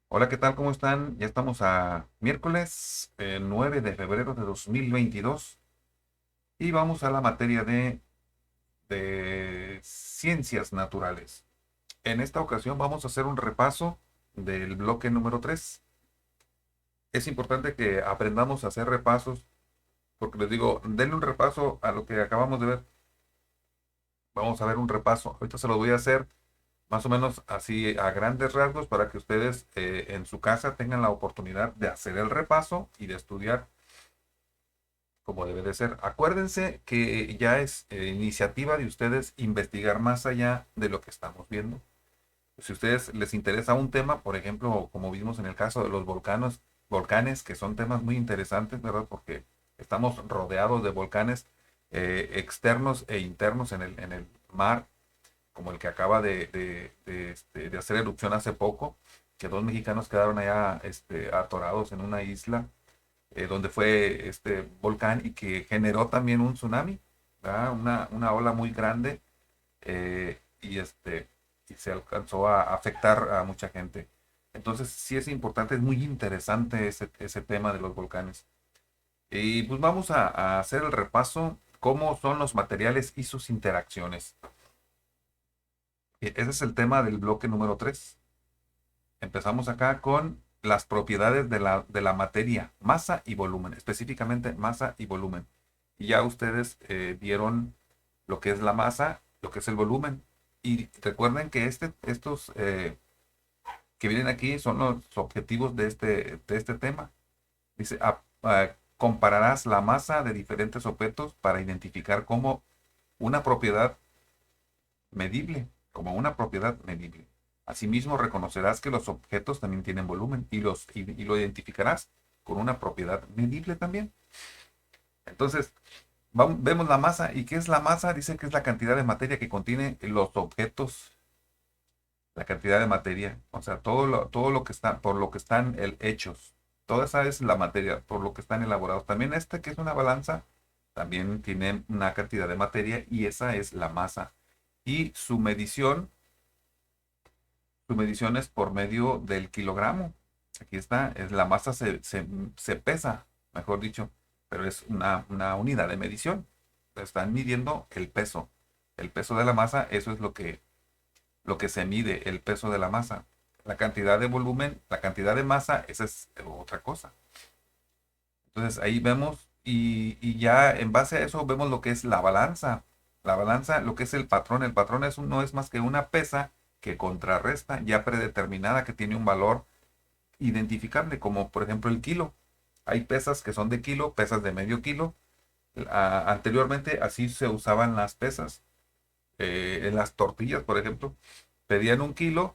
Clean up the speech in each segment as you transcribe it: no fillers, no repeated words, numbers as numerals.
Hola, ¿qué tal? ¿Cómo están? Ya estamos a miércoles 9 de febrero de 2022 y vamos a la materia de ciencias naturales. En esta ocasión vamos a hacer un repaso del bloque número 3. Es importante que aprendamos a hacer repasos porque les digo, denle un repaso a lo que acabamos de ver. Vamos a ver un repaso. Ahorita se lo voy a hacer más o menos así a grandes rasgos para que ustedes en su casa tengan la oportunidad de hacer el repaso y de estudiar como debe de ser. Acuérdense que ya es iniciativa de ustedes investigar más allá de lo que estamos viendo. Si a ustedes les interesa un tema, por ejemplo, como vimos en el caso de los volcanes, que son temas muy interesantes, ¿verdad? Porque estamos rodeados de volcanes externos e internos en el mar, como el que acaba de hacer erupción hace poco, que dos mexicanos quedaron allá atorados en una isla donde fue este volcán y que generó también un tsunami, ¿verdad? Una ola muy grande y se alcanzó a afectar a mucha gente. Entonces sí es importante, es muy interesante ese tema de los volcanes. Y pues vamos a hacer el repaso, cómo son los materiales y sus interacciones. Ese es el tema del bloque número 3. Empezamos acá con las propiedades de la materia, masa y volumen, específicamente masa y volumen. Y ya ustedes vieron lo que es la masa, lo que es el volumen. Y recuerden que estos que vienen aquí son los objetivos de este tema. Dice, compararás la masa de diferentes objetos para identificar como una propiedad medible, como una propiedad medible. Asimismo, reconocerás que los objetos también tienen volumen y lo identificarás con una propiedad medible también. Entonces, vemos la masa. ¿Y qué es la masa? Dice que es la cantidad de materia que contiene los objetos, la cantidad de materia, o sea, todo lo que está, por lo que están hechos. Toda esa es la materia, por lo que están elaborados. También este, que es una balanza, también tiene una cantidad de materia y esa es la masa. Y su medición es por medio del kilogramo. Aquí está, es la masa se pesa, mejor dicho, pero es una unidad de medición. Están midiendo el peso de la masa, eso es lo que se mide, el peso de la masa. La cantidad de volumen, la cantidad de masa, esa es otra cosa. Entonces ahí vemos y ya en base a eso vemos lo que es la balanza. La balanza, lo que es el patrón. El patrón no es más que una pesa que contrarresta ya predeterminada que tiene un valor identificable, como por ejemplo el kilo. Hay pesas que son de kilo, pesas de medio kilo. Anteriormente así se usaban las pesas. En las tortillas, por ejemplo, pedían un kilo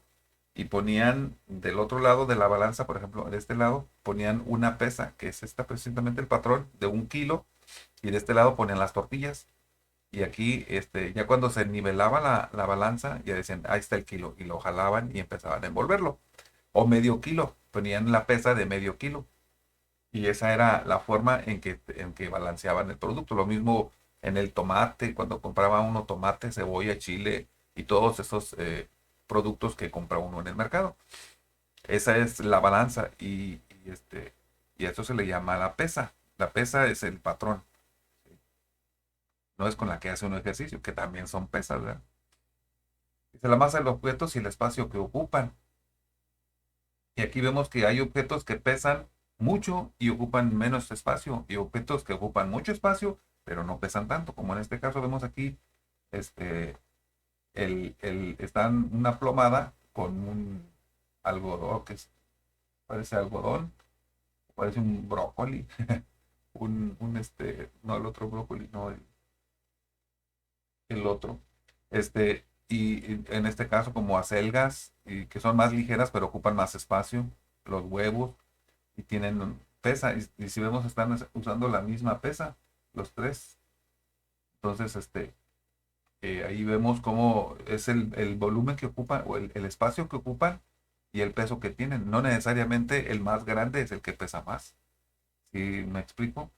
y ponían del otro lado de la balanza, por ejemplo, de este lado, ponían una pesa, que es esta precisamente el patrón, de un kilo, y de este lado ponían las tortillas. Y aquí, ya cuando se nivelaba la balanza, ya decían, ahí está el kilo, y lo jalaban y empezaban a envolverlo. O medio kilo, ponían la pesa de medio kilo. Y esa era la forma en que balanceaban el producto. Lo mismo en el tomate, cuando compraba uno tomate, cebolla, chile y todos esos productos que compra uno en el mercado. Esa es la balanza y eso se le llama la pesa. La pesa es el patrón, no es con la que hace un ejercicio, que también son pesas, ¿verdad? Dice la masa de los objetos y el espacio que ocupan. Y aquí vemos que hay objetos que pesan mucho y ocupan menos espacio, y objetos que ocupan mucho espacio, pero no pesan tanto, como en este caso vemos aquí, este, está una plomada con un algodón, parece algodón, parece un brócoli, no el otro brócoli, no el otro, y en este caso como acelgas, y que son más ligeras pero ocupan más espacio, los huevos, y tienen pesa, y si vemos están usando la misma pesa, los tres. Entonces, ahí vemos cómo es el volumen que ocupan o el espacio que ocupan y el peso que tienen. No necesariamente el más grande es el que pesa más. ¿Sí me explico?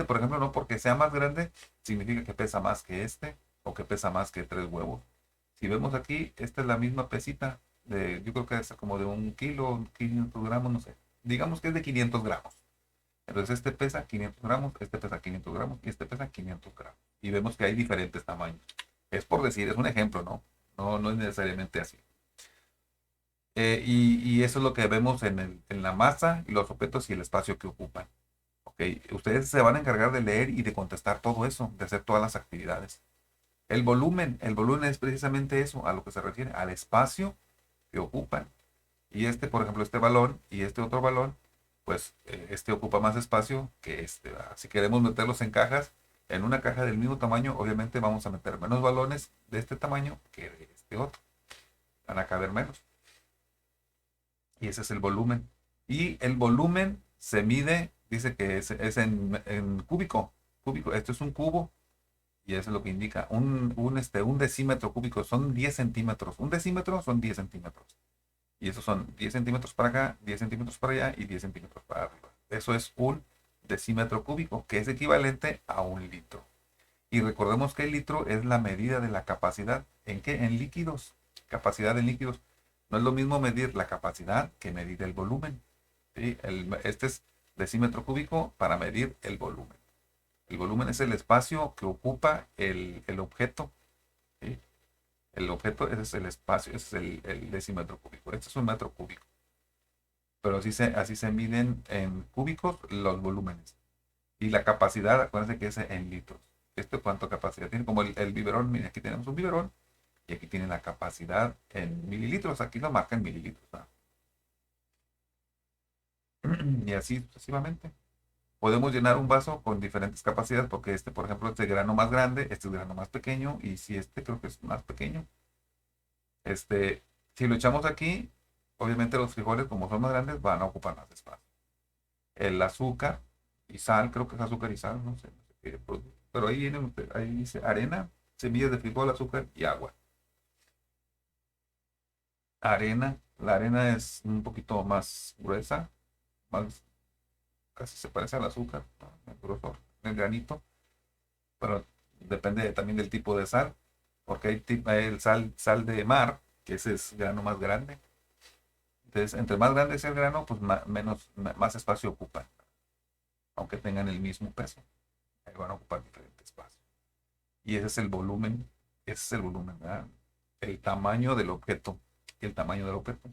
Por ejemplo, no porque sea más grande, significa que pesa más que este o que pesa más que tres huevos. Si vemos aquí, esta es la misma pesita, yo creo que es como de 1 kilo, 500 gramos, no sé. Digamos que es de 500 gramos. Entonces este pesa 500 gramos, este pesa 500 gramos y este pesa 500 gramos. Y vemos que hay diferentes tamaños. Es por decir, es un ejemplo, ¿no? No es necesariamente así. Y eso es lo que vemos en la masa, y los objetos y el espacio que ocupan. ¿Ok? Ustedes se van a encargar de leer y de contestar todo eso, de hacer todas las actividades. El volumen es precisamente eso, a lo que se refiere, al espacio que ocupan. Y por ejemplo, este balón y este otro balón, pues este ocupa más espacio que este, ¿verdad? Si queremos meterlos en cajas, en una caja del mismo tamaño, obviamente vamos a meter menos balones de este tamaño que de este otro. Van a caber menos. Y ese es el volumen. Y el volumen se mide, dice que es en cúbico. Cúbico. Esto es un cubo y eso es lo que indica. Un decímetro cúbico son 10 centímetros. Un decímetro son 10 centímetros. Y esos son 10 centímetros para acá, 10 centímetros para allá y 10 centímetros para arriba. Eso es un decímetro cúbico, que es equivalente a 1 litro. Y recordemos que el litro es la medida de la capacidad. ¿En qué? En líquidos. Capacidad en líquidos. No es lo mismo medir la capacidad que medir el volumen. ¿Sí? Este es decímetro cúbico para medir el volumen. El volumen es el espacio que ocupa el objeto. ¿Sí? El objeto, ese es el espacio, ese es el decímetro cúbico. Este es un metro cúbico. Pero así se miden en cúbicos los volúmenes. Y la capacidad, acuérdense que es en litros. ¿Cuánto capacidad tiene? Como el biberón, mira, aquí tenemos un biberón y aquí tiene la capacidad en mililitros. Aquí lo marca en mililitros, ¿verdad? Y así sucesivamente. Podemos llenar un vaso con diferentes capacidades porque por ejemplo, este grano más grande, este es grano más pequeño y si creo que es más pequeño. Este, si lo echamos aquí, obviamente los frijoles, como son más grandes, van a ocupar más espacio. El azúcar y sal, creo que es azúcar y sal, no sé qué producto. Pero ahí dice arena, semillas de frijol, azúcar y agua. La arena es un poquito más gruesa, más, casi se parece al azúcar, ¿no? El grosor, el granito, pero depende también del tipo de sal, porque hay el sal de mar, que ese es grano más grande. Entonces, entre más grande es el grano, pues más espacio ocupa, aunque tengan el mismo peso. Ahí van a ocupar diferente espacio. Y ese es el volumen, ¿verdad? El tamaño del objeto. El tamaño del objeto.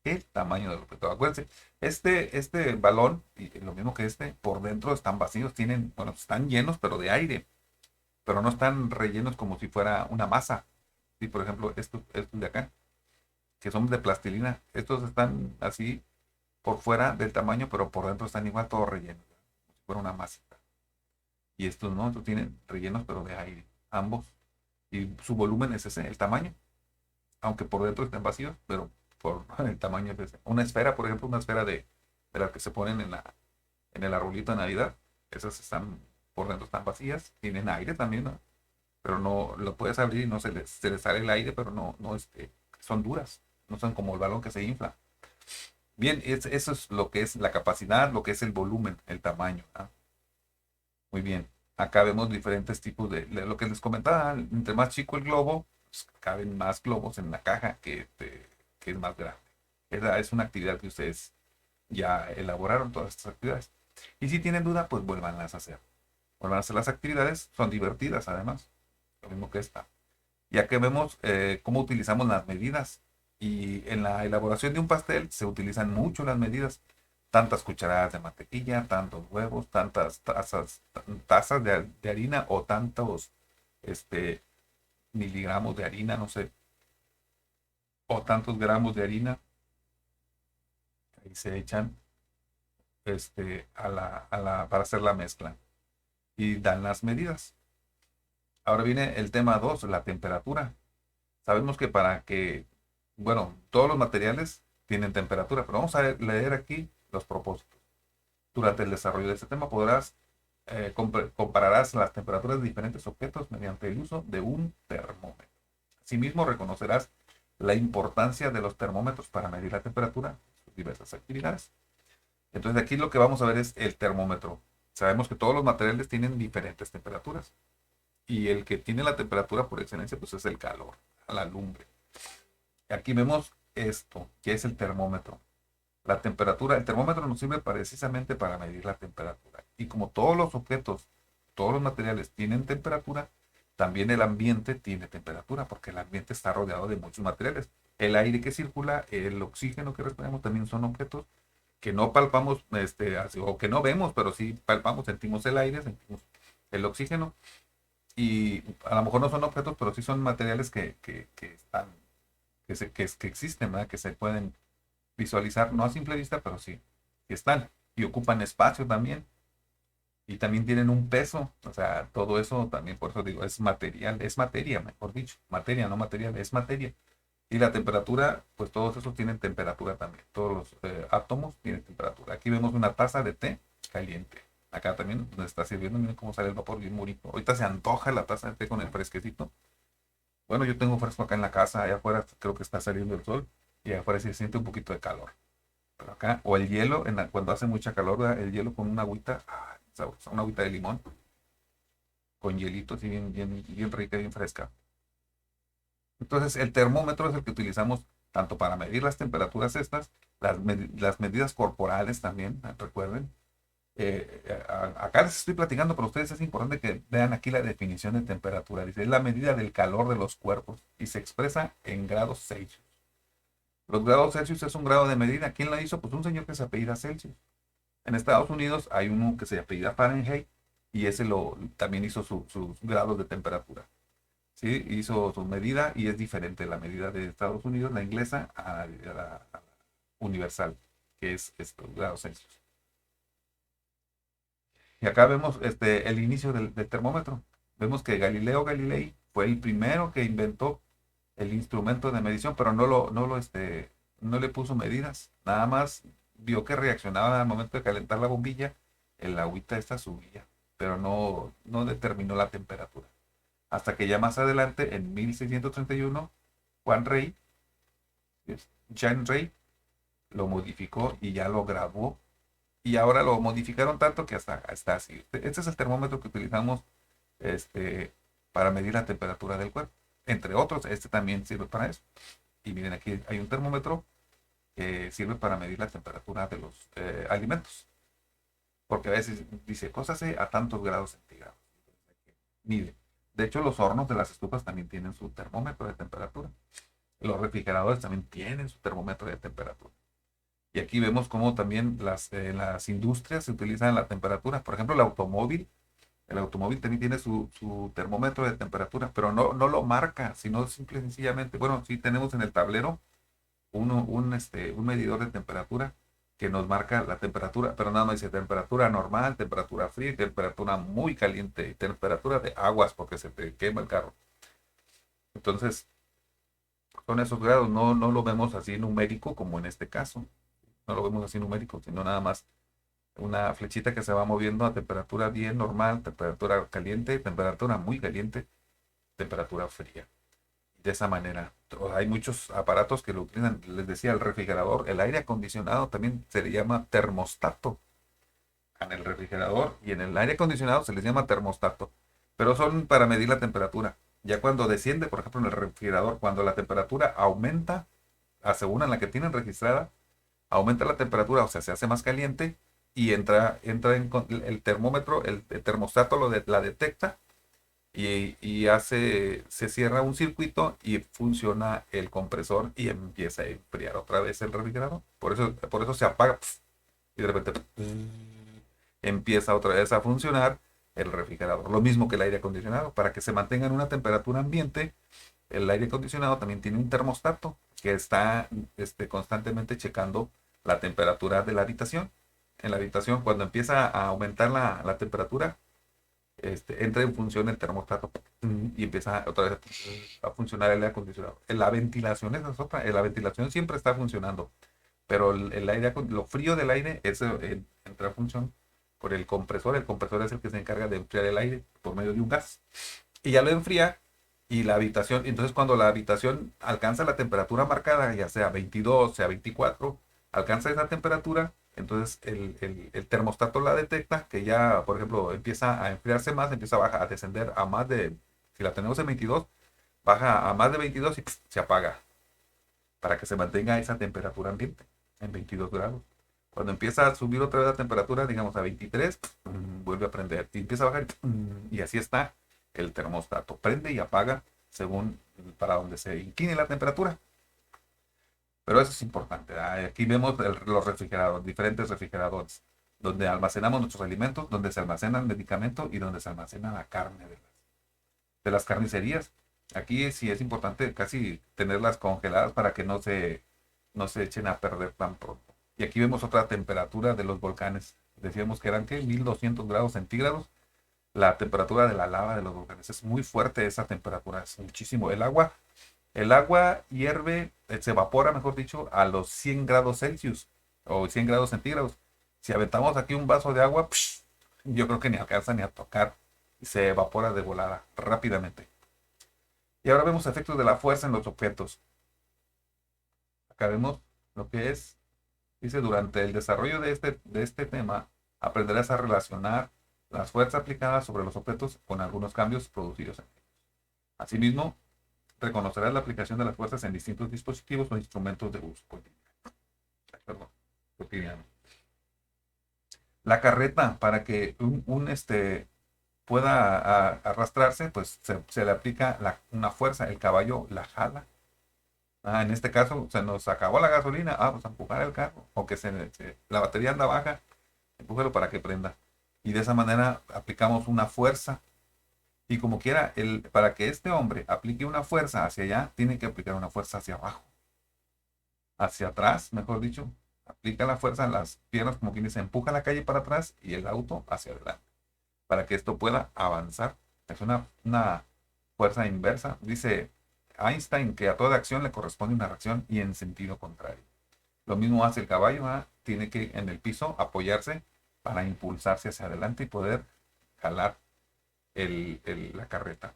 El tamaño del objeto. Acuérdense, este balón, y lo mismo que por dentro están vacíos, bueno, están llenos, pero de aire, pero no están rellenos como si fuera una masa. Y por ejemplo, estos de acá, que son de plastilina, estos están así por fuera del tamaño, pero por dentro están igual todos rellenos, ¿verdad? Como si fuera una masita. Y estos no, estos tienen rellenos, pero de aire, ambos. Y su volumen es ese, el tamaño, aunque por dentro estén vacíos, pero por el tamaño es ese. Una esfera, por ejemplo, una esfera de las que se ponen en el arbolito de Navidad, esas por dentro están vacías, tienen aire también, ¿no? Pero no lo puedes abrir y no se les sale el aire, pero no, son duras, no son como el balón que se infla. Bien, eso es lo que es la capacidad, lo que es el volumen, el tamaño, ¿ah? Muy bien. Acá vemos diferentes tipos de lo que les comentaba. Entre más chico el globo, pues, caben más globos en la caja que es más grande. Esa es una actividad que ustedes ya elaboraron, todas estas actividades. Y si tienen duda, pues vuélvanlas a hacer. Vuelvan a hacer las actividades, son divertidas además, lo mismo que esta. Ya que vemos cómo utilizamos las medidas. Y en la elaboración de un pastel se utilizan mucho las medidas. Tantas cucharadas de mantequilla, tantos huevos, tantas tazas de harina o tantos este, miligramos de harina, no sé, o tantos gramos de harina. Ahí se echan para hacer la mezcla y dan las medidas. Ahora viene el tema 2, la temperatura. Sabemos que bueno, todos los materiales tienen temperatura, pero vamos a leer aquí los propósitos. Durante el desarrollo de este tema compararás las temperaturas de diferentes objetos mediante el uso de un termómetro. Asimismo, reconocerás la importancia de los termómetros para medir la temperatura en sus diversas actividades. Entonces aquí lo que vamos a ver es el termómetro. Sabemos que todos los materiales tienen diferentes temperaturas y el que tiene la temperatura por excelencia pues es el calor, la lumbre. Aquí vemos esto, que es el termómetro. La temperatura, el termómetro nos sirve precisamente para medir la temperatura. Y como todos los objetos, todos los materiales tienen temperatura, también el ambiente tiene temperatura, porque el ambiente está rodeado de muchos materiales. El aire que circula, el oxígeno que respiramos también son objetos que no palpamos, o que no vemos, pero sí palpamos, sentimos el aire, sentimos el oxígeno. Y a lo mejor no son objetos, pero sí son materiales que están, que existen, ¿verdad? Que se pueden visualizar, no a simple vista, pero sí, que están y ocupan espacio también y también tienen un peso, o sea, todo eso también, por eso digo, es material, es materia, mejor dicho, materia, no material, es materia. Y la temperatura, pues todos esos tienen temperatura también, todos los átomos tienen temperatura. Aquí vemos una taza de té caliente. Acá también nos está sirviendo, miren cómo sale el vapor bien bonito. Ahorita se antoja la taza de té con el fresquecito. Bueno, yo tengo fresco acá en la casa, allá afuera creo que está saliendo el sol y allá afuera sí se siente un poquito de calor. Pero acá, o el hielo, cuando hace mucha calor, ¿verdad? El hielo con una agüita, sabrosa, una agüita de limón, con hielito, así bien, bien, bien rica, bien fresca. Entonces, el termómetro es el que utilizamos tanto para medir las temperaturas estas, las medidas corporales también, recuerden. Acá les estoy platicando, pero ustedes es importante que vean aquí la definición de temperatura. Dice, es la medida del calor de los cuerpos y se expresa en grados Celsius. Los grados Celsius es un grado de medida. ¿Quién la hizo? Pues un señor que se apellida Celsius. En Estados Unidos hay uno que se apellida Fahrenheit y ese también hizo sus grados de temperatura. ¿Sí? Hizo su medida y es diferente la medida de Estados Unidos, la inglesa, a la universal, que es grados Celsius. Y acá vemos el inicio del termómetro. Vemos que Galileo Galilei fue el primero que inventó el instrumento de medición, pero no le puso medidas. Nada más vio que reaccionaba al momento de calentar la bombilla, el agüita esta subía, pero no determinó la temperatura. Hasta que ya más adelante, en 1631, Juan Rey, Jean Rey, lo modificó y ya lo grabó. Y ahora lo modificaron tanto que hasta está así. Este es el termómetro que utilizamos este, para medir la temperatura del cuerpo. Entre otros, este también sirve para eso. Y miren, aquí hay un termómetro que sirve para medir la temperatura de los alimentos. Porque a veces dice, cósase a tantos grados centígrados. Mide. De hecho, los hornos de las estufas también tienen su termómetro de temperatura. Los refrigeradores también tienen su termómetro de temperatura. Y aquí vemos cómo también las industrias se utilizan la temperatura. Por ejemplo, el automóvil también tiene su termómetro de temperatura, pero no lo marca, sino simple y sencillamente, bueno, sí tenemos en el tablero un medidor de temperatura que nos marca la temperatura, pero nada más dice temperatura normal, temperatura fría, temperatura muy caliente y temperatura de aguas porque se te quema el carro. Entonces, son esos grados, no lo vemos así numérico como en este caso. No lo vemos así numérico, sino nada más una flechita que se va moviendo a temperatura bien normal, temperatura caliente, temperatura muy caliente, temperatura fría. De esa manera. Hay muchos aparatos que lo utilizan, les decía, el refrigerador, el aire acondicionado también se le llama termostato. En el refrigerador y en el aire acondicionado se les llama termostato, pero son para medir la temperatura. Ya cuando desciende, por ejemplo, en el refrigerador, cuando la temperatura aumenta, según la que tienen registrada, aumenta la temperatura, o sea, se hace más caliente y entra el termómetro, el termostato la detecta se cierra un circuito y funciona el compresor y empieza a enfriar otra vez el refrigerador. Por eso se apaga y de repente empieza otra vez a funcionar el refrigerador. Lo mismo que el aire acondicionado. Para que se mantenga en una temperatura ambiente, el aire acondicionado también tiene un termostato que está constantemente checando la temperatura de la habitación. En la habitación, cuando empieza a aumentar la temperatura, entra en función el termostato y empieza otra vez a funcionar el aire acondicionado. La ventilación es otra. La ventilación siempre está funcionando, pero el aire, lo frío del aire, entra a función por el compresor. El compresor es el que se encarga de enfriar el aire por medio de un gas. Y ya lo enfría y la habitación, entonces cuando la habitación alcanza la temperatura marcada, ya sea 22, sea 24, alcanza esa temperatura, entonces el termostato la detecta, que ya, por ejemplo, empieza a enfriarse más, empieza a bajar, a descender a más de, si la tenemos en 22, baja a más de 22 y se apaga. para que se mantenga esa temperatura ambiente en 22 grados. Cuando empieza a subir otra vez la temperatura, digamos a 23, vuelve a prender. Y empieza a bajar, y así está el termostato. Prende y apaga según para donde se incline la temperatura. Pero eso es importante. Aquí vemos los refrigeradores, diferentes refrigeradores, donde almacenamos nuestros alimentos, donde se almacena el medicamento y donde se almacena la carne de las carnicerías. Aquí sí es importante casi tenerlas congeladas para que no se echen a perder tan pronto. Y aquí vemos otra temperatura de los volcanes. Decíamos que eran, ¿qué? 1200 grados centígrados. La temperatura de la lava de los volcanes. Es muy fuerte esa temperatura, es muchísimo. El agua hierve, se evapora, mejor dicho, a los 100 grados Celsius o 100 grados centígrados. Si aventamos aquí un vaso de agua, yo creo que ni alcanza ni a tocar. Se evapora de volada rápidamente. Y ahora vemos efectos de la fuerza en los objetos. Acá vemos lo que es, dice, durante el desarrollo de este tema, aprenderás a relacionar las fuerzas aplicadas sobre los objetos con algunos cambios producidos en ellos. Asimismo, reconocerás la aplicación de las fuerzas en distintos dispositivos o instrumentos de uso cotidiano. La carreta, para que pueda arrastrarse, pues se le aplica una fuerza, el caballo la jala. En este caso, se nos acabó la gasolina, pues a empujar el carro, o que la batería anda baja, empújalo para que prenda. Y de esa manera aplicamos una fuerza. Y como quiera, para que este hombre aplique una fuerza hacia allá, tiene que aplicar una fuerza hacia abajo. Hacia atrás, mejor dicho. Aplica la fuerza en las piernas, como quien dice, empuja la calle para atrás y el auto hacia adelante. Para que esto pueda avanzar. Es una fuerza inversa. Dice Einstein que a toda acción le corresponde una reacción y en sentido contrario. Lo mismo hace el caballo, tiene que en el piso apoyarse para impulsarse hacia adelante y poder jalar la carreta.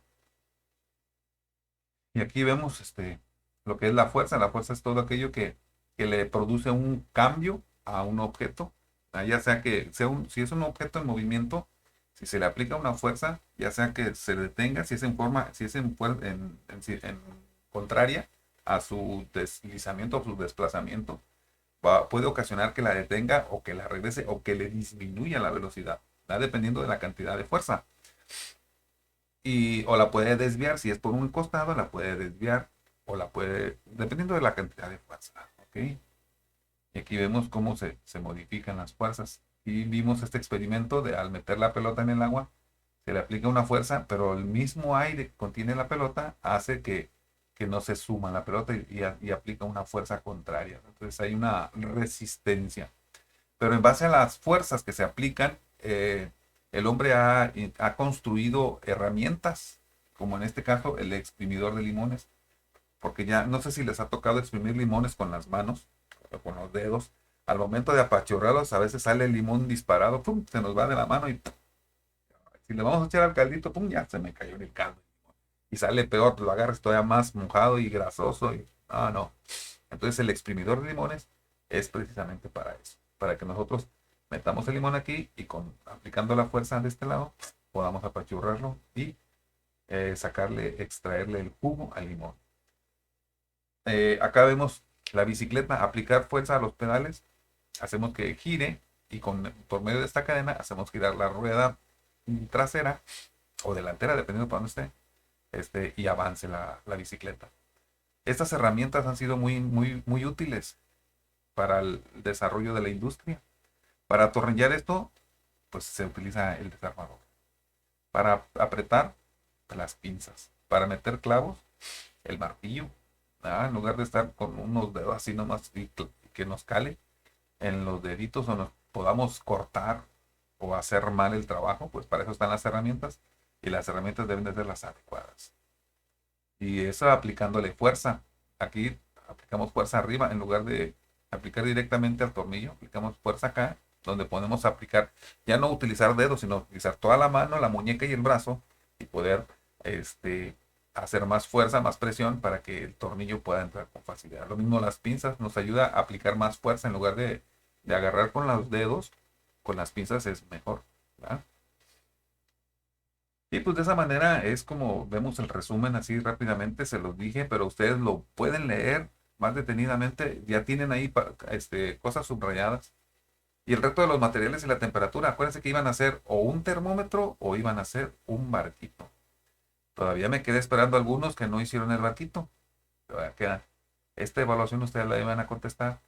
Y aquí vemos lo que es la fuerza. La fuerza es todo aquello que le produce un cambio a un objeto. Ya sea que si es un objeto en movimiento, si se le aplica una fuerza, ya sea que se detenga, si es en contraria a su deslizamiento o su desplazamiento, puede ocasionar que la detenga o que la regrese o que le disminuya la velocidad, dependiendo de la cantidad de fuerza. O la puede desviar, si es por un costado, la puede desviar o dependiendo de la cantidad de fuerza. ¿Ok? Y aquí vemos cómo se modifican las fuerzas. Y vimos este experimento de al meter la pelota en el agua, se le aplica una fuerza, pero el mismo aire que contiene la pelota hace que no se suma la pelota y aplica una fuerza contraria. Entonces hay una resistencia. Pero en base a las fuerzas que se aplican, el hombre ha construido herramientas, como en este caso el exprimidor de limones, porque ya no sé si les ha tocado exprimir limones con las manos o con los dedos. Al momento de apachurrarlos, a veces sale el limón disparado, ¡pum! Se nos va de la mano y ¡pum! Si le vamos a echar al caldito, ¡pum! Ya se me cayó en el caldo. Y sale peor, pues lo agarras todavía más mojado y grasoso. No. Entonces el exprimidor de limones es precisamente para eso, para que nosotros metamos el limón aquí y aplicando la fuerza de este lado, podamos apachurrarlo y extraerle el jugo al limón. Acá vemos la bicicleta, aplicar fuerza a los pedales, hacemos que gire y por medio de esta cadena hacemos girar la rueda trasera o delantera, dependiendo para dónde esté, y avance la bicicleta. Estas herramientas han sido muy, muy, muy útiles para el desarrollo de la industria. Para atornillar esto, pues se utiliza el desarmador. Para apretar, las pinzas. Para meter clavos, el martillo. En lugar de estar con unos dedos así nomás y que nos cale en los deditos o nos podamos cortar o hacer mal el trabajo, pues para eso están las herramientas y las herramientas deben de ser las adecuadas. Y eso aplicándole fuerza. Aquí aplicamos fuerza arriba en lugar de aplicar directamente al tornillo, aplicamos fuerza acá, donde podemos aplicar, ya no utilizar dedos, sino utilizar toda la mano, la muñeca y el brazo y poder hacer más fuerza, más presión para que el tornillo pueda entrar con facilidad. Lo mismo las pinzas, nos ayuda a aplicar más fuerza en lugar de agarrar con los dedos, con las pinzas es mejor, ¿verdad? Y pues de esa manera es como vemos el resumen así rápidamente, se los dije, pero ustedes lo pueden leer más detenidamente, ya tienen ahí cosas subrayadas. Y el resto de los materiales y la temperatura, acuérdense que iban a ser o un termómetro o iban a ser un barquito. Todavía me quedé esperando algunos que no hicieron el barquito. Todavía quedan. Esta evaluación ustedes la iban a contestar.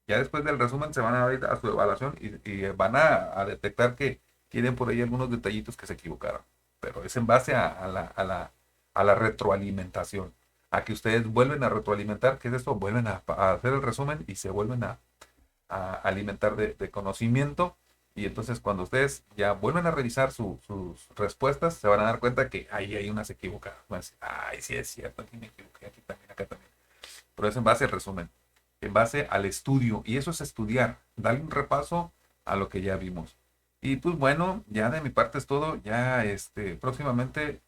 Ya después del resumen se van a ir a su evaluación y van a detectar que tienen por ahí algunos detallitos que se equivocaron. Pero es en base a la retroalimentación. A que ustedes vuelven a retroalimentar, ¿qué es esto? Vuelven a hacer el resumen y se vuelven a alimentar de conocimiento. Y entonces cuando ustedes ya vuelven a revisar sus respuestas, se van a dar cuenta que ahí hay unas equivocadas. Van a decir, ay, sí es cierto, aquí me equivoqué, aquí también, acá también. Pero es en base al resumen, en base al estudio. Y eso es estudiar, darle un repaso a lo que ya vimos. Y pues bueno, ya de mi parte es todo. Ya próximamente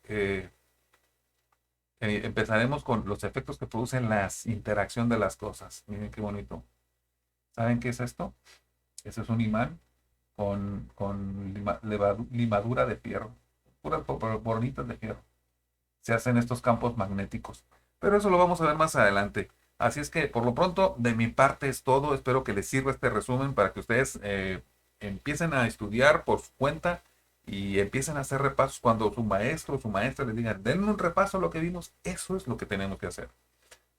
empezaremos con los efectos que producen la interacción de las cosas. Miren qué bonito. ¿Saben qué es esto? Ese es un imán con limadura de fierro, puras bolitas de fierro. Se hacen estos campos magnéticos. Pero eso lo vamos a ver más adelante. Así es que por lo pronto, de mi parte es todo. Espero que les sirva este resumen para que ustedes empiecen a estudiar por su cuenta y empiecen a hacer repasos cuando su maestro o su maestra les digan, denme un repaso a lo que vimos. Eso es lo que tenemos que hacer.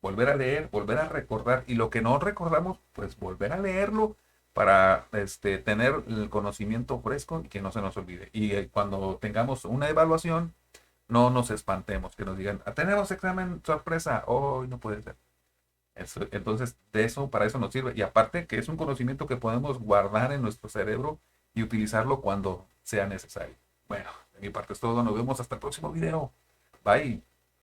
Volver a leer, volver a recordar y lo que no recordamos, pues volver a leerlo para tener el conocimiento fresco y que no se nos olvide. Y cuando tengamos una evaluación, no nos espantemos, que nos digan, "Ah, tenemos examen sorpresa, hoy no puede ser". Entonces, para eso nos sirve. Y aparte que es un conocimiento que podemos guardar en nuestro cerebro y utilizarlo cuando sea necesario. Bueno, de mi parte es todo. Nos vemos hasta el próximo video. Bye.